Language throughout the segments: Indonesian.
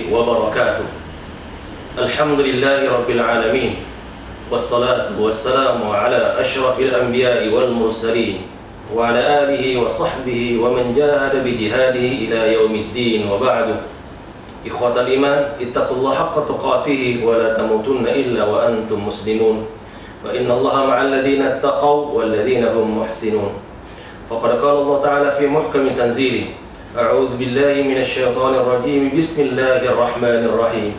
wabarakatuh. Alhamdulillahi rabbil alamin. Wassalatu wassalamu ala asyrafil anbiya'i wal mursalin wa ala alihi wa sahbihi wa man jahada bi jihadihi ila yaumiddin wa ba'du. Ikhwatal iman, ittaqullaha haqqa tuqatih wa la tamutunna illa wa antum muslimun. Fa inna Allaha ma'al ladzina ittaqaw wal ladzina hum muhsinun. Faqad qala Allah ta'ala fi muhkami tanzilih. A'udzu billahi minasy syaithanir rajim. Bismillahirrahmanir rahim.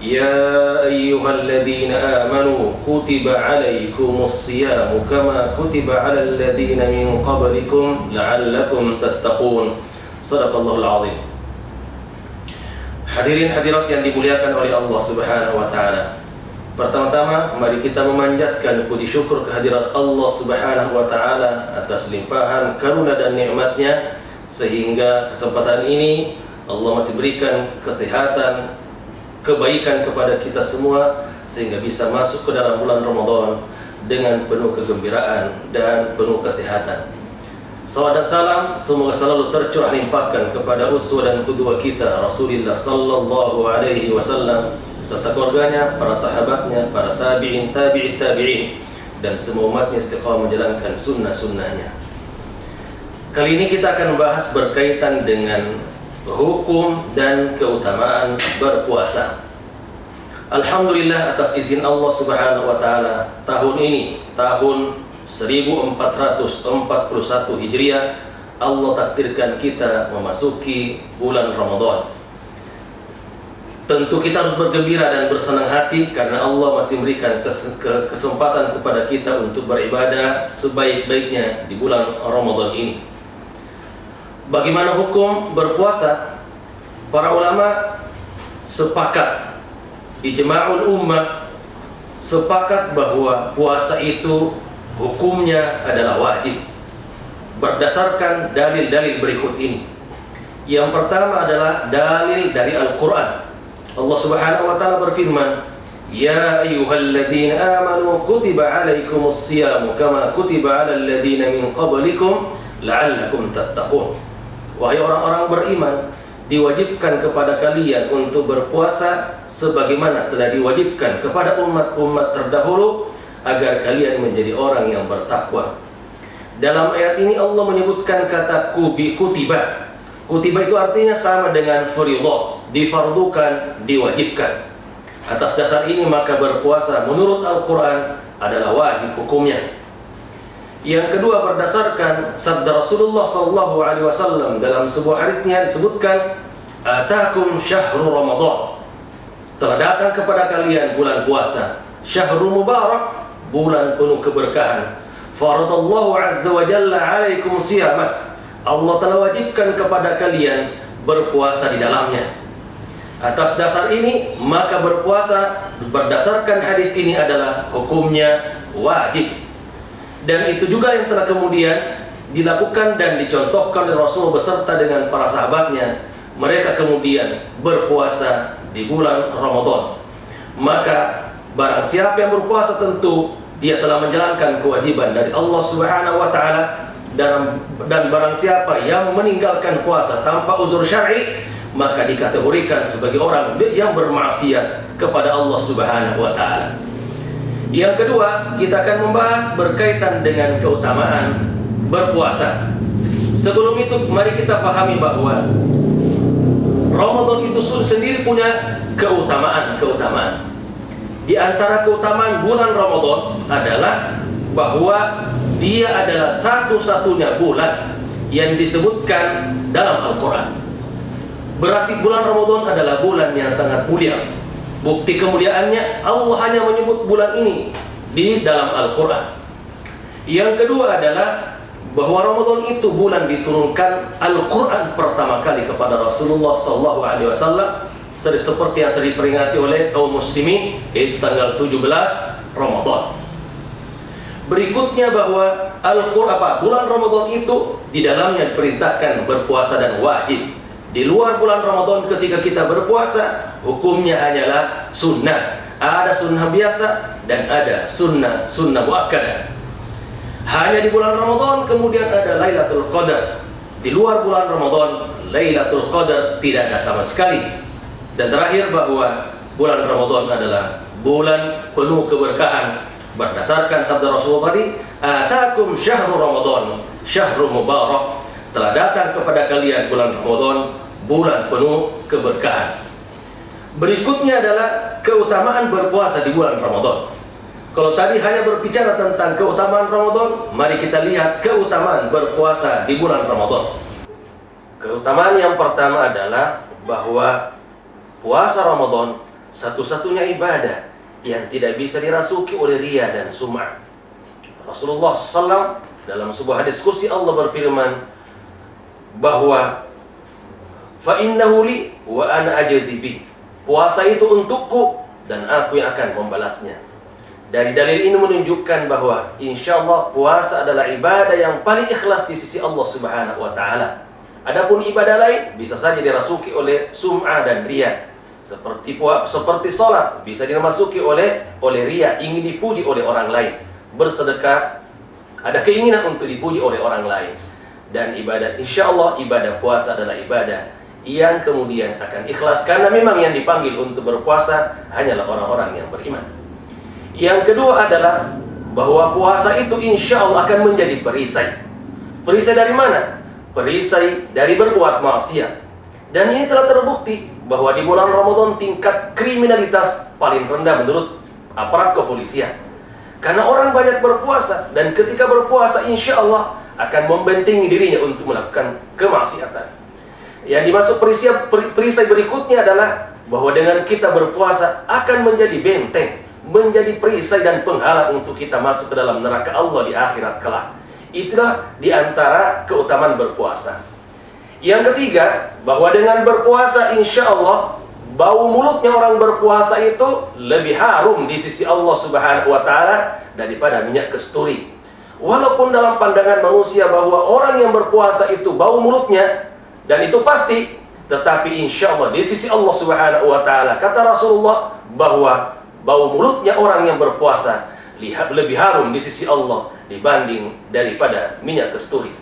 يا أيها الذين آمنوا كتب عليكم الصيام كما كتب على الذين من قبلكم لعلكم تتقون. صدق الله العظيم. Hadirin hadirat yang dimuliakan oleh Allah Subhanahu wa taala. Pertama-tama mari kita memanjatkan puji syukur kehadirat Allah Subhanahu wa taala atas limpahan karunia dan nikmatnya sehingga kesempatan ini Allah masih berikan kesehatan, kebaikan kepada kita semua sehingga bisa masuk ke dalam bulan Ramadan dengan penuh kegembiraan dan penuh kesehatan. Salawat dan salam semoga selalu tercurah limpahkan kepada uswah dan qudwah kita Rasulullah sallallahu alaihi wasallam beserta keluarganya, para sahabatnya, para tabi'in, tabi'in dan semua umatnya istiqamah menjalankan sunnah-sunnahnya. Kali ini kita akan membahas berkaitan dengan hukum dan keutamaan berpuasa. Alhamdulillah atas izin Allah Subhanahu wa taala, tahun ini tahun 1441 Hijriah Allah takdirkan kita memasuki bulan Ramadan. Tentu kita harus bergembira dan bersenang hati karena Allah masih memberikan kesempatan kepada kita untuk beribadah sebaik-baiknya di bulan Ramadan ini. Bagaimana hukum berpuasa? Para ulama sepakat, ijma'ul ummah sepakat bahwa puasa itu hukumnya adalah wajib berdasarkan dalil-dalil berikut ini. Yang pertama adalah dalil dari Al-Quran. Allah Subhanahu wa taala berfirman, "Ya ayyuhalladzina amanu kutiba alaikumus siyamu kama kutiba alal ladzina min qablikum la'allakum tattaqun." Wahai orang-orang beriman, diwajibkan kepada kalian untuk berpuasa sebagaimana telah diwajibkan kepada umat-umat terdahulu agar kalian menjadi orang yang bertakwa. Dalam ayat ini Allah menyebutkan kata kutiba. Kutiba itu artinya sama dengan fardhu, difardukan, diwajibkan. Atas dasar ini maka berpuasa menurut Al-Quran adalah wajib hukumnya. Yang kedua berdasarkan sabda Rasulullah SAW dalam sebuah hadisnya disebutkan, "Atakum syahrul Ramadan." Telah datang kepada kalian bulan puasa, syahrul mubarak, bulan penuh keberkahan. Faradallahu azza wa jalla 'alaikum siyamah. Allah telah wajibkan kepada kalian berpuasa di dalamnya. Atas dasar ini maka berpuasa berdasarkan hadis ini adalah hukumnya wajib. Dan itu juga yang telah kemudian dilakukan dan dicontohkan oleh Rasul beserta dengan para sahabatnya. Mereka kemudian berpuasa di bulan Ramadan. Maka barang siapa yang berpuasa tentu dia telah menjalankan kewajiban dari Allah Subhanahu wa taala, dan barang siapa yang meninggalkan puasa tanpa uzur syar'i maka dikategorikan sebagai orang yang bermaksiat kepada Allah Subhanahu wa taala. Yang kedua, kita akan membahas berkaitan dengan keutamaan berpuasa. Sebelum itu, mari kita pahami bahwa Ramadan itu sendiri punya keutamaan. Di antara keutamaan bulan Ramadan adalah bahwa dia adalah satu-satunya bulan yang disebutkan dalam Al-Quran. Berarti bulan Ramadan adalah bulan yang sangat mulia. Bukti kemuliaannya Allah hanya menyebut bulan ini di dalam Al-Quran. Yang kedua adalah bahwa Ramadan itu bulan diturunkan Al-Quran pertama kali kepada Rasulullah SAW, seperti yang sering diperingati oleh kaum muslimin, yaitu tanggal 17 Ramadan. Berikutnya bahwa bulan Ramadan itu di dalamnya diperintahkan berpuasa dan wajib. Di luar bulan Ramadan ketika kita berpuasa, hukumnya hanyalah sunnah. Ada sunnah biasa dan ada sunnah muakkadah. Hanya di bulan Ramadan kemudian ada Lailatul Qadar. Di luar bulan Ramadan, Lailatul Qadar tidak ada sama sekali. Dan terakhir bahwa bulan Ramadan adalah bulan penuh keberkahan berdasarkan sabda Rasulullah tadi, atakum syahrul Ramadan syahrul mubarak, telah datang kepada kalian bulan Ramadan, bulan penuh keberkahan. Berikutnya adalah keutamaan berpuasa di bulan Ramadan. Kalau tadi hanya berbicara tentang keutamaan Ramadan, mari kita lihat keutamaan berpuasa di bulan Ramadan. Keutamaan yang pertama adalah bahwa puasa Ramadan satu-satunya ibadah yang tidak bisa dirasuki oleh riya dan sum'ah. Rasulullah SAW dalam sebuah hadis qudsi Allah berfirman bahwa fa innahu li wa ana ajzi bih. Puasa itu untukku dan aku yang akan membalasnya. Dari dalil ini menunjukkan bahwa insya Allah puasa adalah ibadah yang paling ikhlas di sisi Allah Subhanahu wa Ta'ala. Adapun ibadah lain bisa saja dirasuki oleh sum'ah dan riya. Seperti sholat bisa dimasuki oleh riya, ingin dipuji oleh orang lain. Bersedekah ada keinginan untuk dipuji oleh orang lain. Dan ibadah, insya Allah ibadah puasa adalah ibadah yang kemudian akan ikhlas, karena memang yang dipanggil untuk berpuasa hanyalah orang-orang yang beriman. Yang kedua adalah bahwa puasa itu insya Allah akan menjadi perisai. Perisai dari mana? Perisai dari berbuat maksiat. Dan ini telah terbukti bahwa di bulan Ramadan tingkat kriminalitas paling rendah menurut aparat kepolisian. Karena orang banyak berpuasa, dan ketika berpuasa insya Allah akan membentengi dirinya untuk melakukan kemaksiatan. Yang dimaksud perisai berikutnya adalah bahwa dengan kita berpuasa akan menjadi benteng, menjadi perisai dan penghalang untuk kita masuk ke dalam neraka Allah di akhirat kelak. Itulah diantara keutamaan berpuasa. Yang ketiga, bahwa dengan berpuasa insya Allah bau mulutnya orang berpuasa itu lebih harum di sisi Allah Subhanahu wa Ta'ala daripada minyak kasturi. Walaupun dalam pandangan manusia bahwa orang yang berpuasa itu bau mulutnya, dan itu pasti, tetapi insya Allah di sisi Allah Subhanahu wa Ta'ala, kata Rasulullah, bahwa bau mulutnya orang yang berpuasa lebih harum di sisi Allah dibanding daripada minyak kasturi.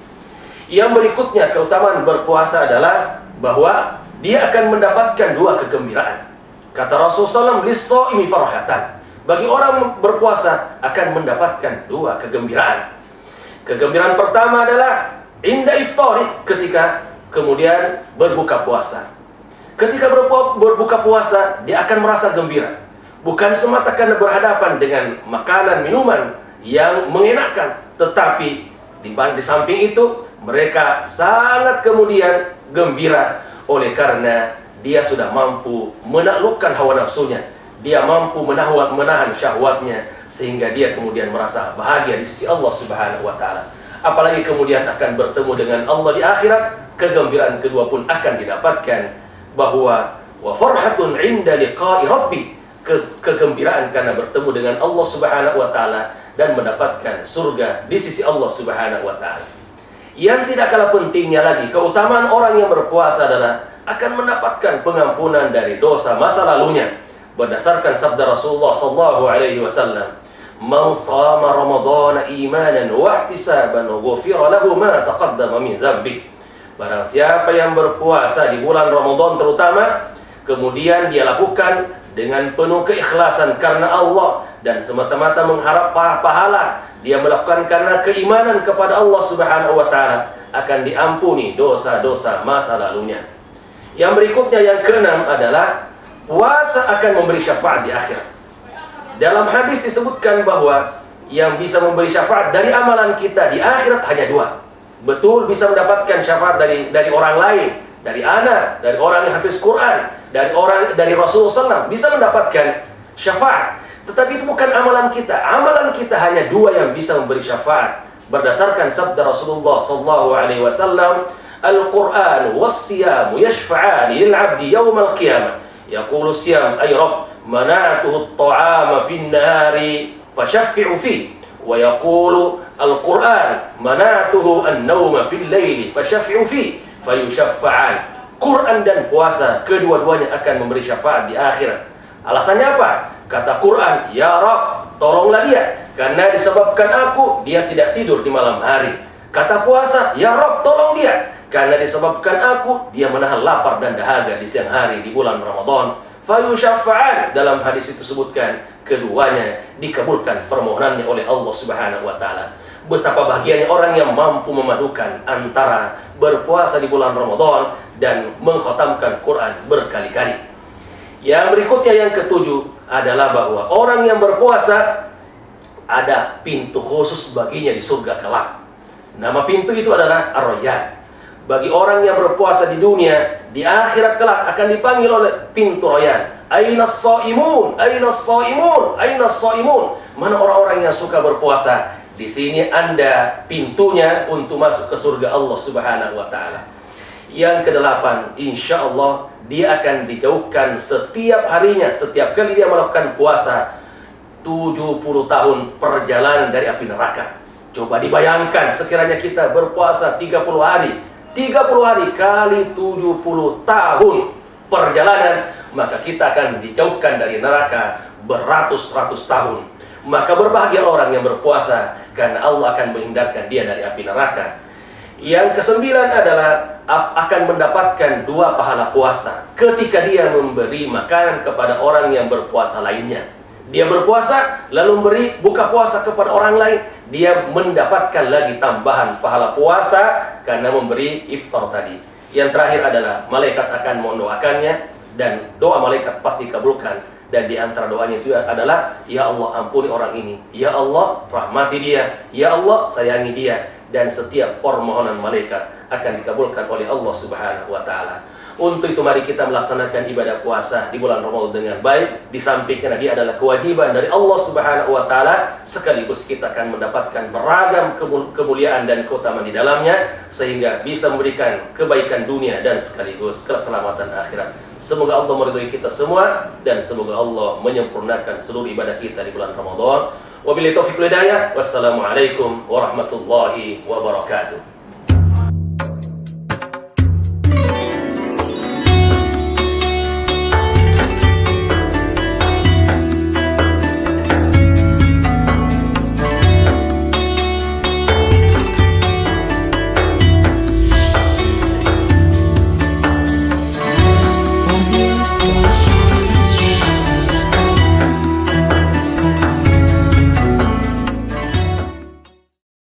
Yang berikutnya keutamaan berpuasa adalah bahwa dia akan mendapatkan dua kegembiraan. Kata Rasulullah SAW, lis-shaimi farhatan. Bagi orang berpuasa akan mendapatkan dua kegembiraan. Kegembiraan pertama adalah inda iftari, ketika kemudian berbuka puasa. Ketika berbuka puasa, dia akan merasa gembira. Bukan semata karena berhadapan dengan makanan, minuman yang mengenakan, tetapi di samping itu, mereka sangat kemudian gembira oleh karena dia sudah mampu menaklukkan hawa nafsunya. Dia mampu menahan syahwatnya, sehingga dia kemudian merasa bahagia di sisi Allah Subhanahu wa Ta'ala. Apalagi kemudian akan bertemu dengan Allah di akhirat, kegembiraan kedua pun akan didapatkan, bahwa wa farhatun 'inda liqa'i rabbi, kegembiraan karena bertemu dengan Allah Subhanahu wa Ta'ala dan mendapatkan surga di sisi Allah Subhanahu wa Ta'ala. Yang tidak kalah pentingnya lagi, keutamaan orang yang berpuasa adalah akan mendapatkan pengampunan dari dosa masa lalunya. Berdasarkan sabda Rasulullah sallallahu alaihi wasallam, "Man shama Ramadhana imanan wa ihtisaban ghufira lahu ma taqaddama min dzambi." Barang siapa yang berpuasa di bulan Ramadan terutama, kemudian dia lakukan dengan penuh keikhlasan karena Allah dan semata-mata mengharap pahala, dia melakukan karena keimanan kepada Allah Subhanahu wa Ta'ala, akan diampuni dosa-dosa masa lalunya. Yang berikutnya, yang keenam adalah puasa akan memberi syafaat di akhirat. Dalam hadis disebutkan bahwa yang bisa memberi syafaat dari amalan kita di akhirat hanya dua. Betul bisa mendapatkan syafaat dari orang lain, dari anak, dari orang yang hafiz Quran, dari Rasulullah SAW, bisa mendapatkan syafaat. Tetapi itu bukan amalan kita. Amalan kita hanya dua yang bisa memberi syafaat. Berdasarkan sabda Rasulullah SAW, Al-Quran was-siyamu yashfa'ani lil-'abdi yawmal qiyamah. Yaqulu siyam ay Rabb, mana'tuhu at-ta'ama fin nahari fashaffi'u fi. Wa yaqulu Al-Quran, mana'tuhu an-nawma fil laili fashaffi'u fi. Fayushaffa'an. Quran dan puasa kedua-duanya akan memberi syafaat di akhirat. Alasannya apa? Kata Quran, ya Rabb, tolonglah dia, karena disebabkan dia tidak tidur di malam hari. Kata puasa, ya Rabb, tolong dia, Karena disebabkan aku, dia menahan lapar dan dahaga di siang hari di bulan Ramadan. Fayusyafa'an, dalam hadis itu sebutkan, keduanya dikabulkan permohonannya oleh Allah Subhanahu wa Ta'ala. Betapa bahagianya orang yang mampu memadukan antara berpuasa di bulan Ramadan dan mengkhatamkan Quran berkali-kali. Yang berikutnya, yang ketujuh, adalah bahwa orang yang berpuasa ada pintu khusus baginya di surga kelak. Nama pintu itu adalah Ar-Rayyan. Bagi orang yang berpuasa di dunia, di akhirat kelak akan dipanggil oleh pintu Rayyan. Ainas shaimun, ainas shaimun, ainas shaimun. Mana orang-orang yang suka berpuasa? Di sini Anda pintunya untuk masuk ke surga Allah Subhanahu wa Ta'ala. Yang kedelapan, insya Allah dia akan dijauhkan setiap harinya, setiap kali dia melakukan puasa, 70 tahun perjalanan dari api neraka. Coba dibayangkan, sekiranya kita berpuasa 30 hari, 30 hari kali 70 tahun perjalanan, maka kita akan dijauhkan dari neraka beratus-ratus tahun. Maka berbahagia orang yang berpuasa, karena Allah akan menghindarkan dia dari api neraka. Yang kesembilan adalah akan mendapatkan 2 pahala puasa ketika dia memberi makanan kepada orang yang berpuasa lainnya. Dia berpuasa lalu memberi buka puasa kepada orang lain, dia mendapatkan lagi tambahan pahala puasa karena memberi iftar tadi. Yang terakhir adalah malaikat akan mendoakannya dan doa malaikat pasti dikabulkan. Dan di antara doanya itu adalah, ya Allah ampuni orang ini, ya Allah rahmati dia, ya Allah sayangi dia. Dan setiap permohonan malaikat akan dikabulkan oleh Allah Subhanahu wa Ta'ala. Untuk itu mari kita melaksanakan ibadah puasa di bulan Ramadan dengan baik. Di samping karena dia adalah kewajiban dari Allah Subhanahu wa Ta'ala, sekaligus kita akan mendapatkan beragam kemuliaan dan keutamaan di dalamnya, sehingga bisa memberikan kebaikan dunia dan sekaligus keselamatan akhirat. Semoga Allah meridhai kita semua, dan semoga Allah menyempurnakan seluruh ibadah kita di bulan Ramadan. Wabillahi taufiq wal hidayah. Wassalamualaikum warahmatullahi wabarakatuh.